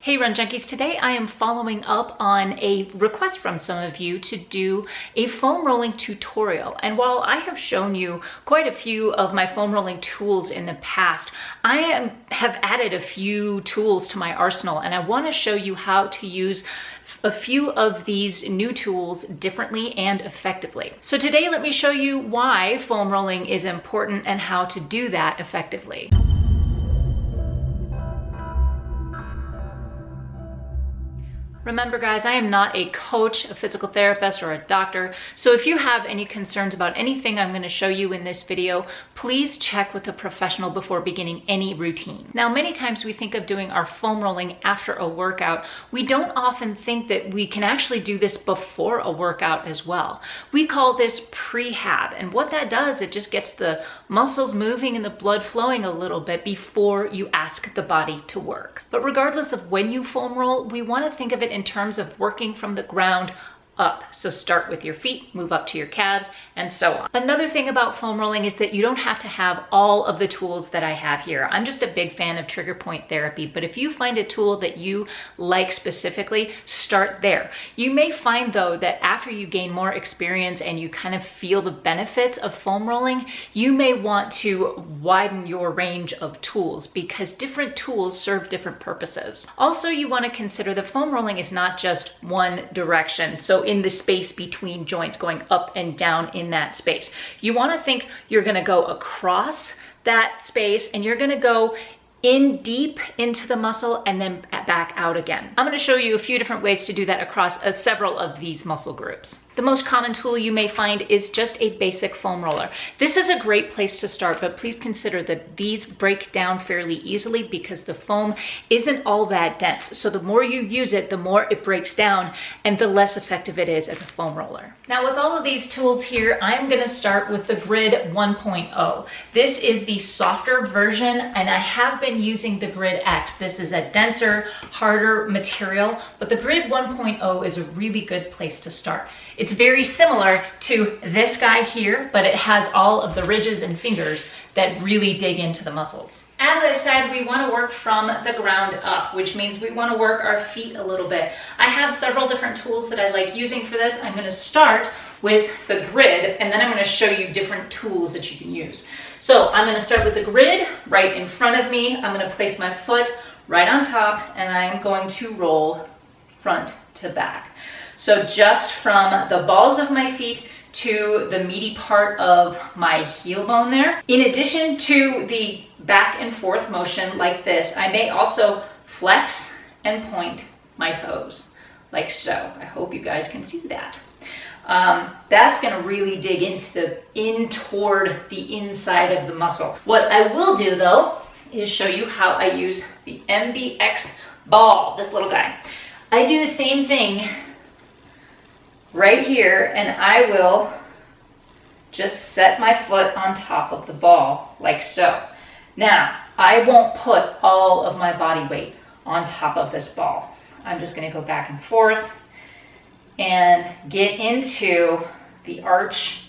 Hey Run Junkies, today I am following up on a request from some of you to do a foam rolling tutorial. And while I have shown you quite a few of my foam rolling tools in the past, I have added a few tools to my arsenal, and I want to show you how to use a few of these new tools differently and effectively. So today let me show you why foam rolling is important and how to do that effectively. Remember guys, I am not a coach, a physical therapist, or a doctor, so if you have any concerns about anything I'm going to show you in this video, please check with a professional before beginning any routine. Now, many times we think of doing our foam rolling after a workout. We don't often think that we can actually do this before a workout as well. We call this prehab, and what that does, it just gets the muscles moving and the blood flowing a little bit before you ask the body to work. But regardless of when you foam roll, we want to think of it in terms of working from the ground up. So start with your feet, move up to your calves, and so on. Another thing about foam rolling is that you don't have to have all of the tools that I have here. I'm just a big fan of trigger point therapy, but if you find a tool that you like specifically, start there. You may find though that after you gain more experience and you kind of feel the benefits of foam rolling, you may want to widen your range of tools because different tools serve different purposes. Also, you want to consider the foam rolling is not just one direction. So in the space between joints, going up and down in that space. You want to think you're going to go across that space and you're going to go in deep into the muscle and then back out again. I'm going to show you a few different ways to do that across several of these muscle groups. The most common tool you may find is just a basic foam roller. This is a great place to start, but please consider that these break down fairly easily because the foam isn't all that dense. So the more you use it, the more it breaks down and the less effective it is as a foam roller. Now with all of these tools here, I'm going to start with the Grid 1.0. This is the softer version, and I have been using the Grid X. This is a denser, harder material, but the Grid 1.0 is a really good place to start. It's very similar to this guy here, but it has all of the ridges and fingers that really dig into the muscles. As I said, we want to work from the ground up, which means we want to work our feet a little bit. I have several different tools that I like using for this. I'm going to start with the grid, and then I'm going to show you different tools that you can use. So I'm going to start with the grid right in front of me. I'm going to place my foot right on top, and I'm going to roll front to back. So just from the balls of my feet to the meaty part of my heel bone there. In addition to the back and forth motion like this, I may also flex and point my toes like so. I hope you guys can see that. That's going to really dig in toward the inside of the muscle. What I will do though is show you how I use the MBX ball, this little guy. I do the same thing right here, and I will just set my foot on top of the ball like so. Now, I won't put all of my body weight on top of this ball. I'm just going to go back and forth and get into the arch.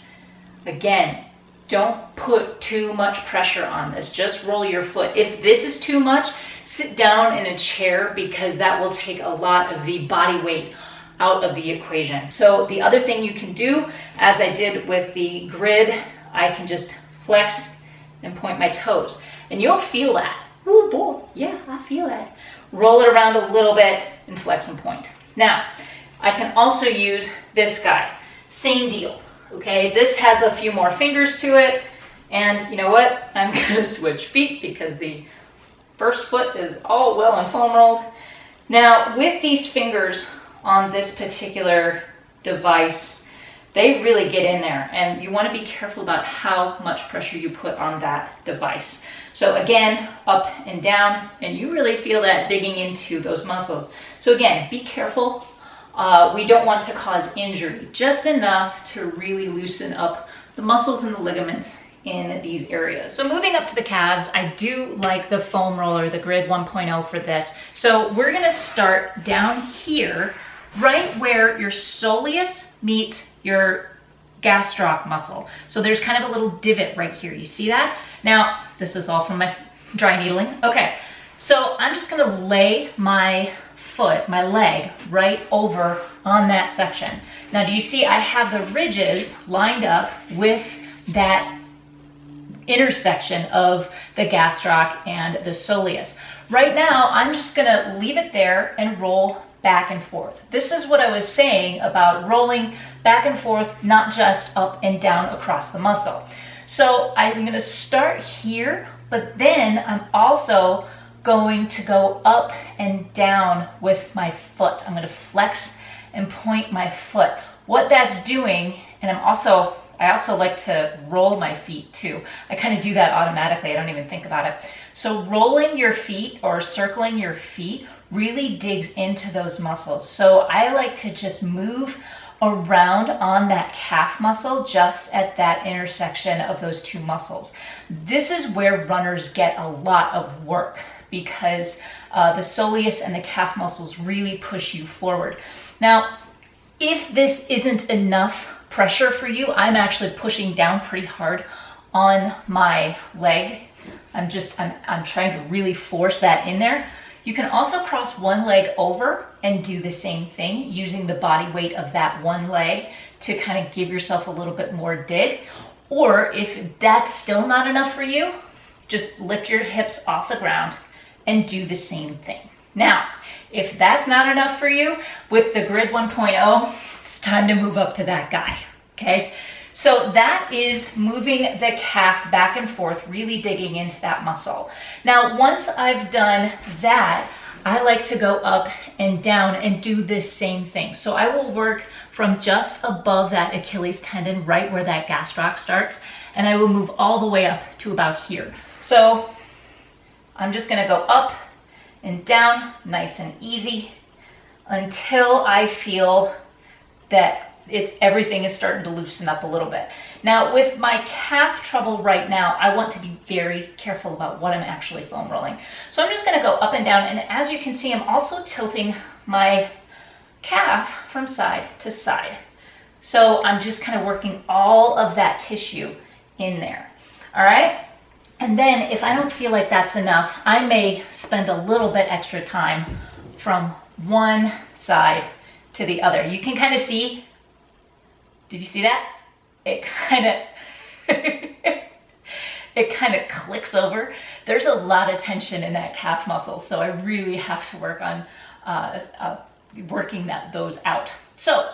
Again, don't put too much pressure on this. Just roll your foot. If this is too much, sit down in a chair because that will take a lot of the body weight out of the equation. So the other thing you can do, as I did with the grid, I can just flex and point my toes. And you'll feel that. Oh boy, yeah, I feel that. Roll it around a little bit and flex and point. Now, I can also use this guy. Same deal, okay? This has a few more fingers to it. And you know what? I'm gonna switch feet because the first foot is all well and foam rolled. Now, with these fingers on this particular device, they really get in there, and you want to be careful about how much pressure you put on that device. So again, up and down, and you really feel that digging into those muscles. So again, be careful. We don't want to cause injury, just enough to really loosen up the muscles and the ligaments in these areas. So moving up to the calves, I do like the foam roller, the Grid 1.0 for this. So we're going to start down here, right where your soleus meets your gastroc muscle. So there's kind of a little divot right here. You see that? Now, this is all from my dry needling. Okay, so I'm just gonna lay my foot, my leg, right over on that section. Now, do you see I have the ridges lined up with that intersection of the gastroc and the soleus? Right now, I'm just gonna leave it there and roll back and forth. This is what I was saying about rolling back and forth, not just up and down across the muscle. So I'm gonna start here, but then I'm also going to go up and down with my foot. I'm gonna flex and point my foot. What that's doing, and I also like to roll my feet too. I kind of do that automatically, I don't even think about it. So rolling your feet or circling your feet really digs into those muscles. So I like to just move around on that calf muscle just at that intersection of those two muscles. This is where runners get a lot of work because the soleus and the calf muscles really push you forward. Now, if this isn't enough pressure for you, I'm actually pushing down pretty hard on my leg. I'm trying to really force that in there. You can also cross one leg over and do the same thing using the body weight of that one leg to kind of give yourself a little bit more dig. Or if that's still not enough for you, just lift your hips off the ground and do the same thing. Now, if that's not enough for you, with the Grid 1.0, it's time to move up to that guy, okay? So that is moving the calf back and forth, really digging into that muscle. Now, once I've done that, I like to go up and down and do this same thing. So I will work from just above that Achilles tendon, right where that gastroc starts, and I will move all the way up to about here. So I'm just gonna go up and down, nice and easy, until I feel that everything is starting to loosen up a little bit. Now, with my calf trouble right now, I want to be very careful about what I'm actually foam rolling. So I'm just gonna go up and down, and as you can see, I'm also tilting my calf from side to side. So I'm just kind of working all of that tissue in there, all right? And then if I don't feel like that's enough, I may spend a little bit extra time from one side to the other. You can kind of see, did you see that? It kind of clicks over. There's a lot of tension in that calf muscle, so I really have to work on working those out. So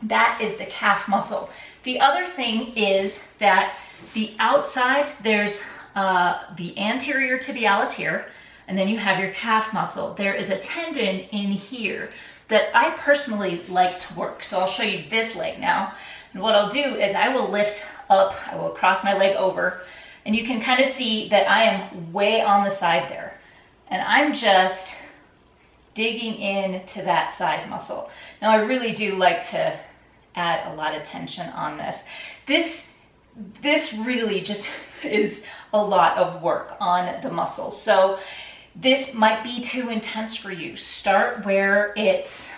that is the calf muscle. The other thing is that the outside, there's the anterior tibialis here, and then you have your calf muscle. There is a tendon in here that I personally like to work. So I'll show you this leg now. And what I'll do is I will lift up, I will cross my leg over, and you can kind of see that I am way on the side there. And I'm just digging into that side muscle. Now I really do like to add a lot of tension on this. This really just is a lot of work on the muscles. So this might be too intense for you. Start where it's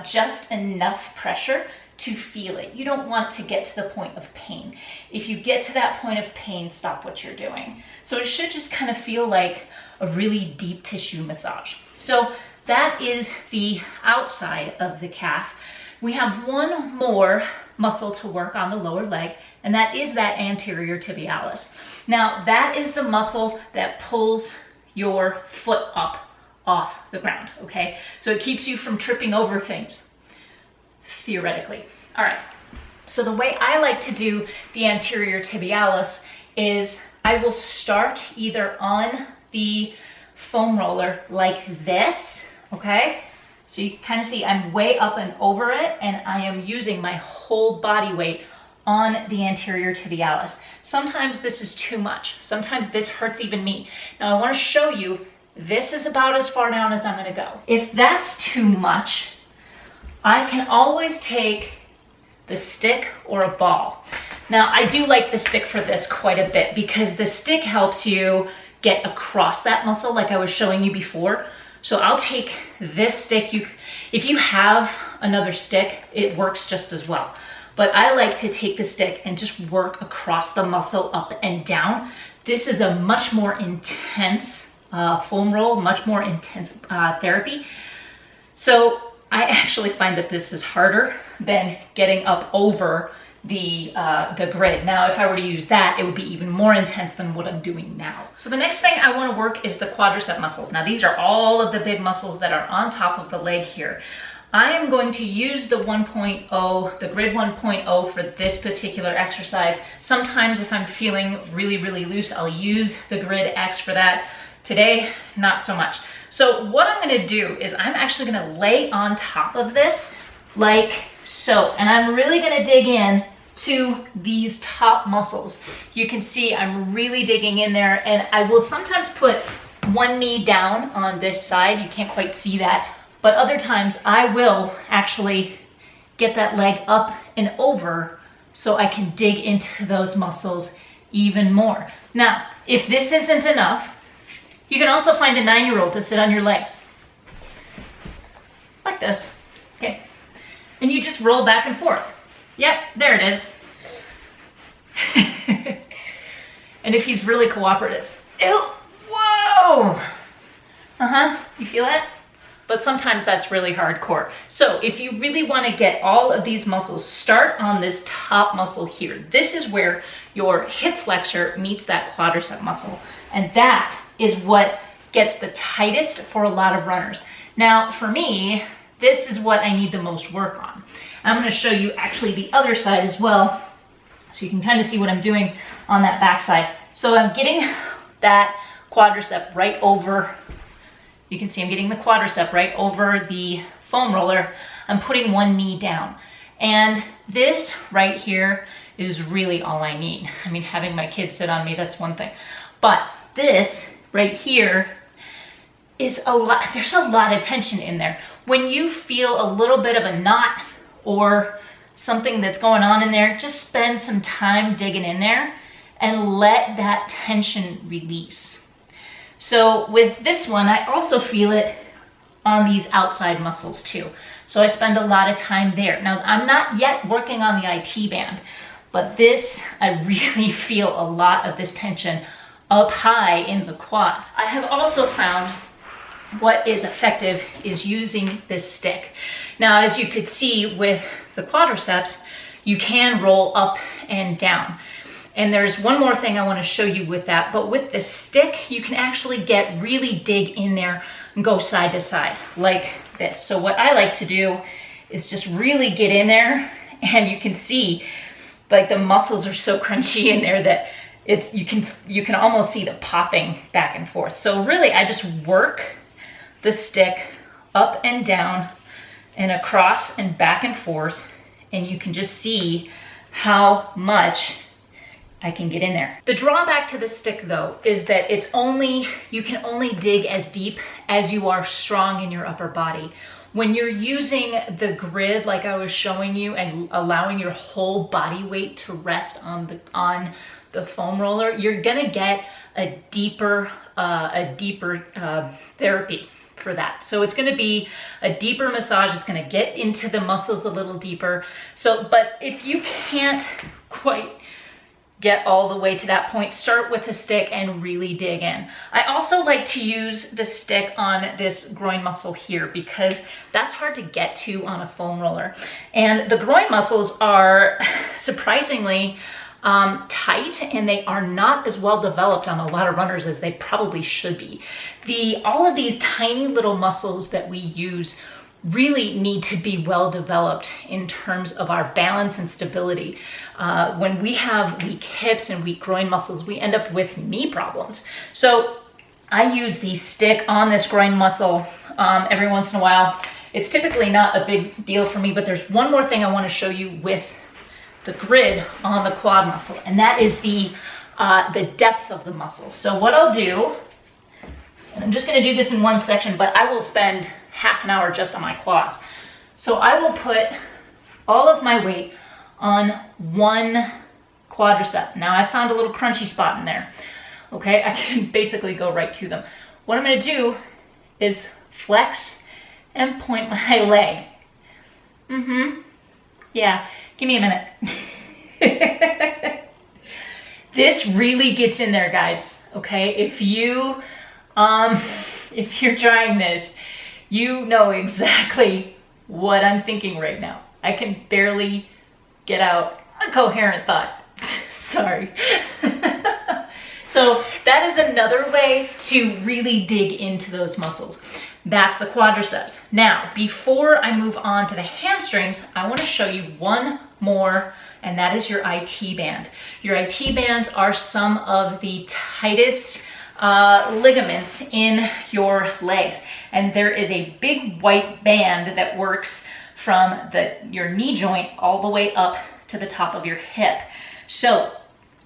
just enough pressure to feel it. You don't want to get to the point of pain. If you get to that point of pain, stop what you're doing. So it should just kind of feel like a really deep tissue massage. So that is the outside of the calf. We have one more muscle to work on the lower leg, and that is that anterior tibialis. Now, that is the muscle that pulls your foot up off the ground, okay? So it keeps you from tripping over things, theoretically. All right, so the way I like to do the anterior tibialis is I will start either on the foam roller like this, okay? So you kind of see I'm way up and over it, and I am using my whole body weight on the anterior tibialis. Sometimes this is too much. Sometimes this hurts even me. Now I want to show you, this is about as far down as I'm going to go. If that's too much, I can always take the stick or a ball. Now I do like the stick for this quite a bit because the stick helps you get across that muscle like I was showing you before. So I'll take this stick. If you have another stick, it works just as well. But I like to take the stick and just work across the muscle up and down. This is a much more intense foam roll, much more intense therapy. So I actually find that this is harder than getting up over the grid. Now, if I were to use that, it would be even more intense than what I'm doing now. So the next thing I want to work is the quadricep muscles. Now, these are all of the big muscles that are on top of the leg here. I am going to use the 1.0, the grid 1.0 for this particular exercise. Sometimes if I'm feeling really, really loose, I'll use the grid X for that. Today, not so much. So what I'm gonna do is I'm actually gonna lay on top of this like so, and I'm really gonna dig in to these top muscles. You can see I'm really digging in there, and I will sometimes put one knee down on this side. You can't quite see that, but other times I will actually get that leg up and over so I can dig into those muscles even more. Now, if this isn't enough, you can also find a 9-year-old to sit on your legs. Like this, okay? And you just roll back and forth. Yep, there it is. And if he's really cooperative, ew, whoa! You feel that? But sometimes that's really hardcore. So if you really want to get all of these muscles, start on this top muscle here. This is where your hip flexor meets that quadricep muscle. And that is what gets the tightest for a lot of runners. Now, for me, this is what I need the most work on. I'm going to show you actually the other side as well, so you can kind of see what I'm doing on that back side. So I'm getting that quadricep right over, you can see I'm getting the quadricep right over the foam roller. I'm putting one knee down. And this right here is really all I need. I mean, having my kids sit on me, that's one thing. But this right here is a lot, there's a lot of tension in there. When you feel a little bit of a knot or something that's going on in there, just spend some time digging in there and let that tension release. So with this one, I also feel it on these outside muscles too. So I spend a lot of time there. Now, I'm not yet working on the IT band, but this, I really feel a lot of this tension up high in the quads. I have also found what is effective is using this stick. Now, as you could see with the quadriceps, you can roll up and down. And there's one more thing I want to show you with that, but with the stick, you can actually really dig in there and go side to side like this. So what I like to do is just really get in there, and you can see like the muscles are so crunchy in there that it's, you can almost see the popping back and forth. So really I just work the stick up and down and across and back and forth, and you can just see how much I can get in there. The drawback to the stick though is that you can only dig as deep as you are strong in your upper body. When you're using the grid like I was showing you and allowing your whole body weight to rest on the foam roller, you're gonna get a deeper therapy for that. So it's going to be a deeper massage. It's going to get into the muscles a little deeper. So, but if you can't quite get all the way to that point, start with a stick and really dig in. I also like to use the stick on this groin muscle here because that's hard to get to on a foam roller. And the groin muscles are surprisingly tight, and they are not as well developed on a lot of runners as they probably should be. All of these tiny little muscles that we use really need to be well developed in terms of our balance and stability. When we have weak hips and weak groin muscles, we end up with knee problems. So I use the stick on this groin muscle every once in a while. It's typically not a big deal for me, but there's one more thing I want to show you with the grid on the quad muscle, and that is the depth of the muscle. So what I'll do, and I'm just going to do this in one section, but I will spend half an hour just on my quads. So I will put all of my weight on one quadricep. Now I found a little crunchy spot in there. Okay, I can basically go right to them. What I'm going to do is flex and point my leg. Yeah, give me a minute. This really gets in there, guys. Okay, if you're trying this, You know exactly what I'm thinking right now. I can barely get out a coherent thought. Sorry. So that is another way to really dig into those muscles. That's the quadriceps. Now, before I move on to the hamstrings, I want to show you one more, and that is your IT band. Your IT bands are some of the tightest ligaments in your legs. And there is a big white band that works from your knee joint all the way up to the top of your hip. So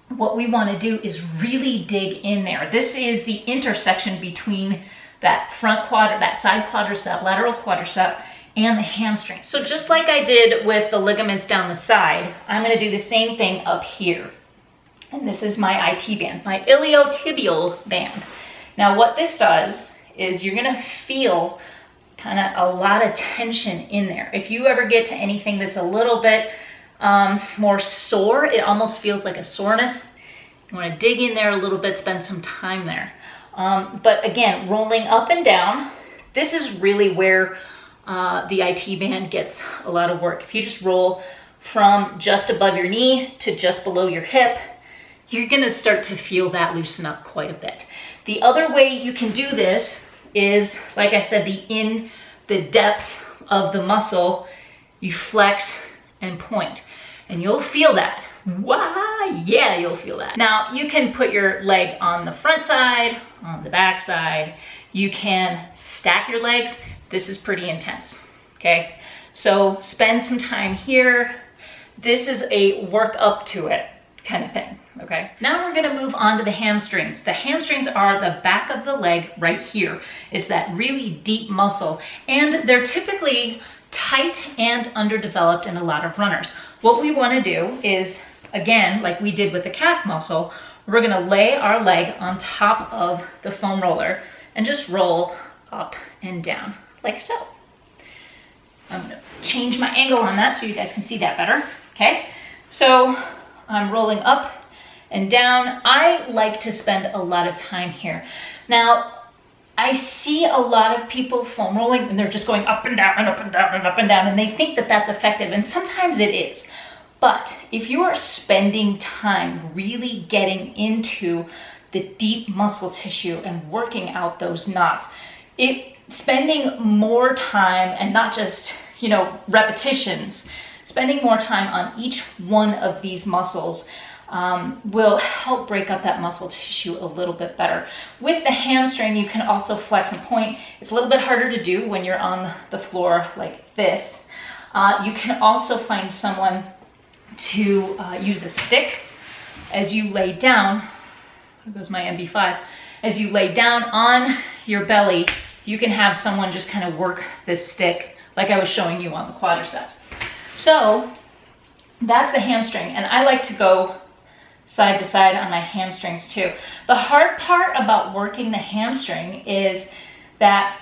what we want to do is really dig in there. This is the intersection between that that side quadricep, lateral quadricep, and the hamstring. So just like I did with the ligaments down the side, I'm going to do the same thing up here. And this is my IT band, my iliotibial band. Now what this does is you're going to feel kind of a lot of tension in there. If you ever get to anything that's a little bit more sore, it almost feels like a soreness. You want to dig in there a little bit, spend some time there. But again, rolling up and down, this is really where the IT band gets a lot of work. If you just roll from just above your knee to just below your hip, you're going to start to feel that loosen up quite a bit. The other way you can do this is, like I said, in the depth of the muscle, you flex and point, and you'll feel that. Why? Yeah, you'll feel that. Now, you can put your leg on the front side, on the back side. You can stack your legs. This is pretty intense, okay? So spend some time here. This is a work up to it kind of thing, okay? Now we're gonna move on to the hamstrings. The hamstrings are the back of the leg right here. It's that really deep muscle, and they're typically tight and underdeveloped in a lot of runners. What we wanna do is, again, like we did with the calf muscle, we're gonna lay our leg on top of the foam roller and just roll up and down, like so. I'm gonna change my angle on that so you guys can see that better, okay? So I'm rolling up and down. I like to spend a lot of time here. Now, I see a lot of people foam rolling and they're just going up and down and up and down and up and down, and they think that that's effective, and sometimes it is. But if you are spending time really getting into the deep muscle tissue and working out those knots, spending more time, and not just, repetitions, spending more time on each one of these muscles will help break up that muscle tissue a little bit better. With the hamstring, you can also flex and point. It's a little bit harder to do when you're on the floor like this. You can also find someone to use a stick as you lay down. There goes my MB5. As you lay down on your belly, you can have someone just kind of work this stick like I was showing you on the quadriceps. So that's the hamstring, and I like to go side to side on my hamstrings too. The hard part about working the hamstring is that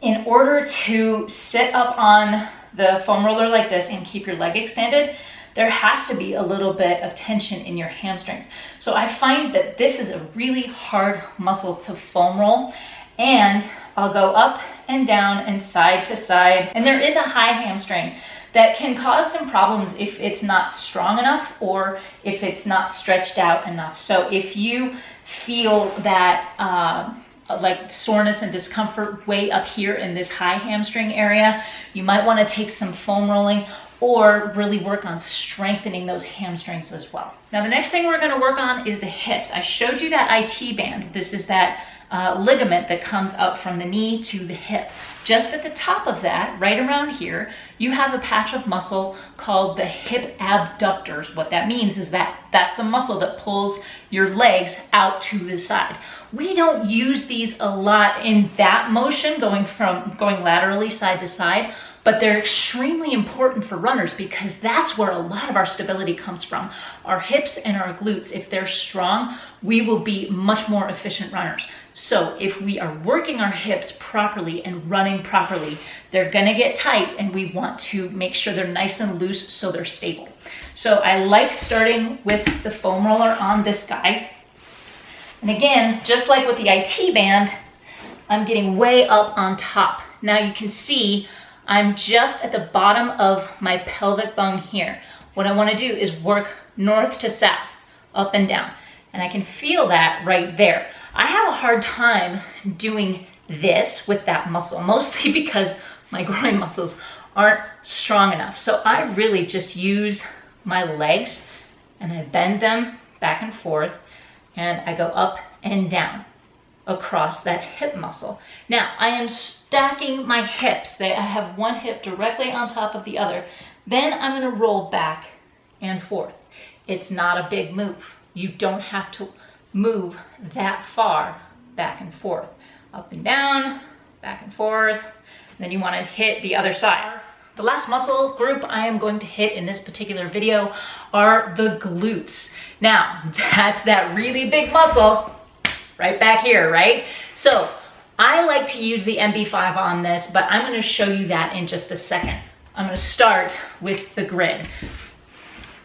in order to sit up on the foam roller like this and keep your leg extended, there has to be a little bit of tension in your hamstrings. So I find that this is a really hard muscle to foam roll, and I'll go up and down and side to side. And there is a high hamstring that can cause some problems if it's not strong enough or if it's not stretched out enough. So if you feel that like soreness and discomfort way up here in this high hamstring area, you might want to take some foam rolling or really work on strengthening those hamstrings as well. Now the next thing we're going to work on is the hips. I showed you that IT band. This is that ligament that comes up from the knee to the hip. Just at the top of that, right around here, you have a patch of muscle called the hip abductors. What that means is that that's the muscle that pulls your legs out to the side. We don't use these a lot in that motion, going laterally side to side, but they're extremely important for runners because that's where a lot of our stability comes from. Our hips and our glutes, if they're strong, we will be much more efficient runners. So if we are working our hips properly and running properly, they're gonna get tight, and we want to make sure they're nice and loose so they're stable. So I like starting with the foam roller on this guy. And again, just like with the IT band, I'm getting way up on top Now you can see I'm just at the bottom of my pelvic bone here. What I want to do is work north to south, up and down. And I can feel that right there. I have a hard time doing this with that muscle, mostly because my groin muscles aren't strong enough. So I really just use my legs and I bend them back and forth and I go up and down across that hip muscle. Now I am stacking my hips. I have one hip directly on top of the other. Then I'm gonna roll back and forth. It's not a big move. You don't have to move that far back and forth. Up and down, back and forth. Then you wanna hit the other side. The last muscle group I am going to hit in this particular video are the glutes. Now, that's that really big muscle right back here, right? So I like to use the MB5 on this, but I'm gonna show you that in just a second. I'm gonna start with the grid.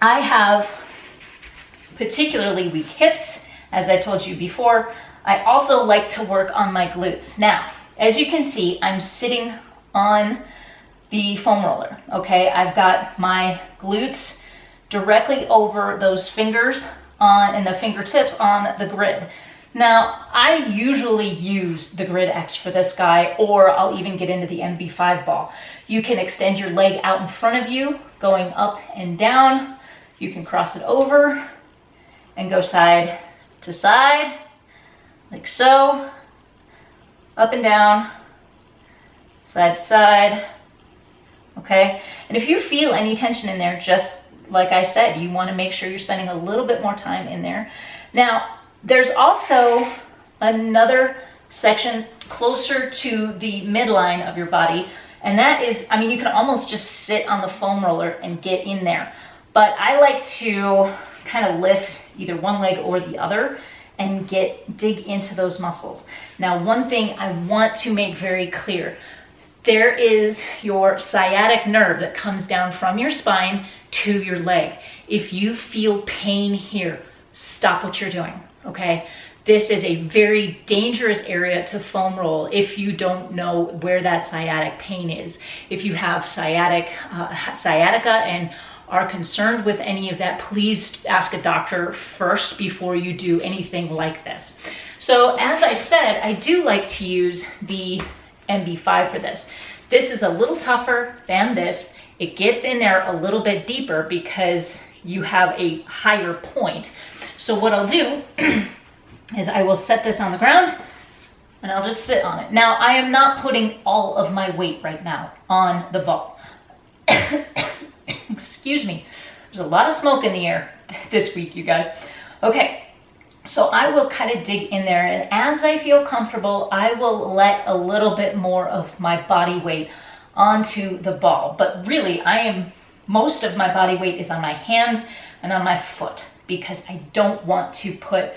I have particularly weak hips, as I told you before. I also like to work on my glutes. Now, as you can see, I'm sitting on the foam roller, okay? I've got my glutes directly over those fingers on, and the fingertips on the grid. Now, I usually use the Grid X for this guy, or I'll even get into the MB5 ball. You can extend your leg out in front of you, going up and down. You can cross it over and go side to side, like so, up and down, side to side, okay? And if you feel any tension in there, just like I said, you wanna make sure you're spending a little bit more time in there. Now, there's also another section closer to the midline of your body, and that is, I mean, you can almost just sit on the foam roller and get in there. But I like to kind of lift either one leg or the other and dig into those muscles. Now, one thing I want to make very clear, there is your sciatic nerve that comes down from your spine to your leg. If you feel pain here, stop what you're doing, okay? This is a very dangerous area to foam roll if you don't know where that sciatic pain is. If you have sciatica and are concerned with any of that, please ask a doctor first before you do anything like this. So as I said, I do like to use the MB5 for this. This is a little tougher than this. It gets in there a little bit deeper because you have a higher point. So what I'll do is I will set this on the ground and I'll just sit on it. Now, I am not putting all of my weight right now on the ball. Excuse me. There's a lot of smoke in the air this week, you guys. Okay, so I will kind of dig in there, and as I feel comfortable, I will let a little bit more of my body weight onto the ball. But really, most of my body weight is on my hands and on my foot, because I don't want to put,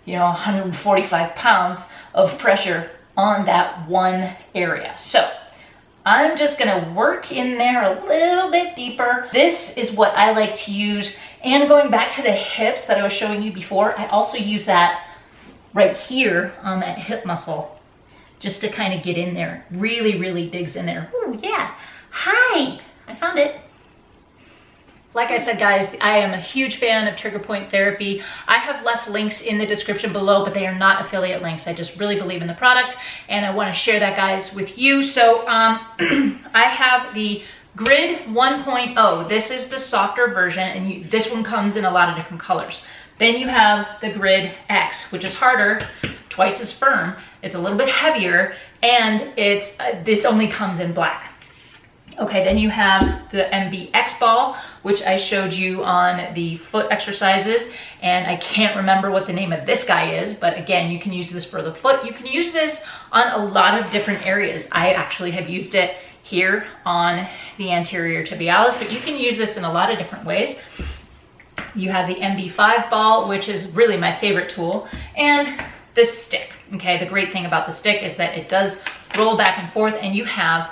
145 pounds of pressure on that one area. So I'm just gonna work in there a little bit deeper. This is what I like to use. And going back to the hips that I was showing you before, I also use that right here on that hip muscle, just to kind of get in there. Really, really digs in there. Ooh, yeah. Hi, I found it. Like I said, guys, I am a huge fan of trigger point therapy. I have left links in the description below, but they are not affiliate links. I just really believe in the product, and I want to share that, guys, with you. So I have the Grid 1.0. This is the softer version, and this one comes in a lot of different colors. Then you have the Grid X, which is harder, twice as firm. It's a little bit heavier, and this only comes in black. Okay, then you have the MBX ball, which I showed you on the foot exercises, and I can't remember what the name of this guy is, but again, you can use this for the foot. You can use this on a lot of different areas. I actually have used it here on the anterior tibialis, but you can use this in a lot of different ways. You have the MB5 ball, which is really my favorite tool, and the stick. Okay, the great thing about the stick is that it does roll back and forth, and you have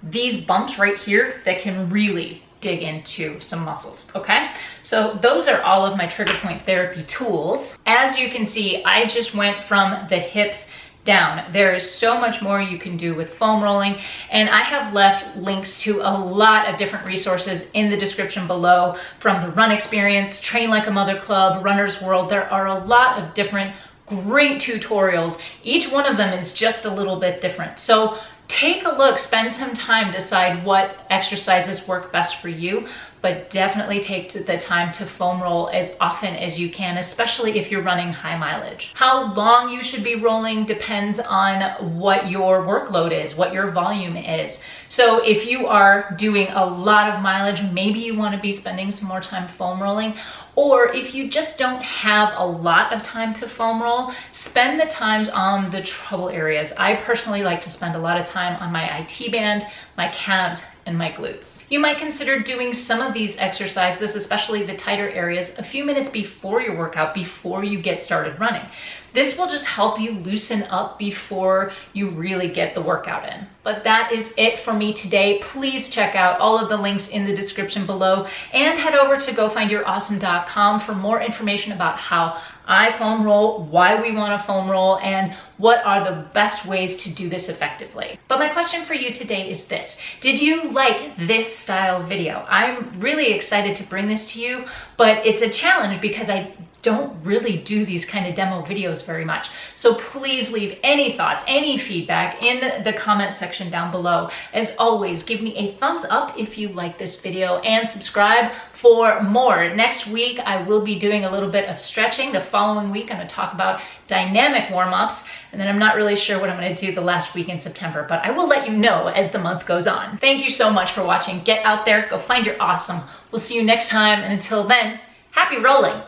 these bumps right here that can really dig into some muscles, okay? So those are all of my trigger point therapy tools. As you can see, I just went from the hips down. There is so much more you can do with foam rolling, and I have left links to a lot of different resources in the description below, from the Run Experience, Train Like a Mother Club, Runner's World. There are a lot of different great tutorials. Each one of them is just a little bit different. So take a look, spend some time, decide what exercises work best for you, but definitely take the time to foam roll as often as you can, especially if you're running high mileage. How long you should be rolling depends on what your workload is, what your volume is. So if you are doing a lot of mileage, maybe you want to be spending some more time foam rolling. Or if you just don't have a lot of time to foam roll, spend the times on the trouble areas. I personally like to spend a lot of time on my IT band, my calves, and my glutes. You might consider doing some of these exercises, especially the tighter areas, a few minutes before your workout, before you get started running. This will just help you loosen up before you really get the workout in. But that is it for me today. Please check out all of the links in the description below, and head over to gofindYourAwesome.com for more information about how I foam roll, why we want to foam roll, and what are the best ways to do this effectively. But my question for you today is this: did you like this style video? I'm really excited to bring this to you, but it's a challenge because I don't really do these kind of demo videos very much. So please leave any thoughts, any feedback in the comment section down below. As always, give me a thumbs up if you like this video, and subscribe for more. Next week, I will be doing a little bit of stretching. The following week, I'm going to talk about dynamic warm-ups, and then I'm not really sure what I'm going to do the last week in September, but I will let you know as the month goes on. Thank you so much for watching. Get out there, go find your awesome. We'll see you next time, and until then, happy rolling.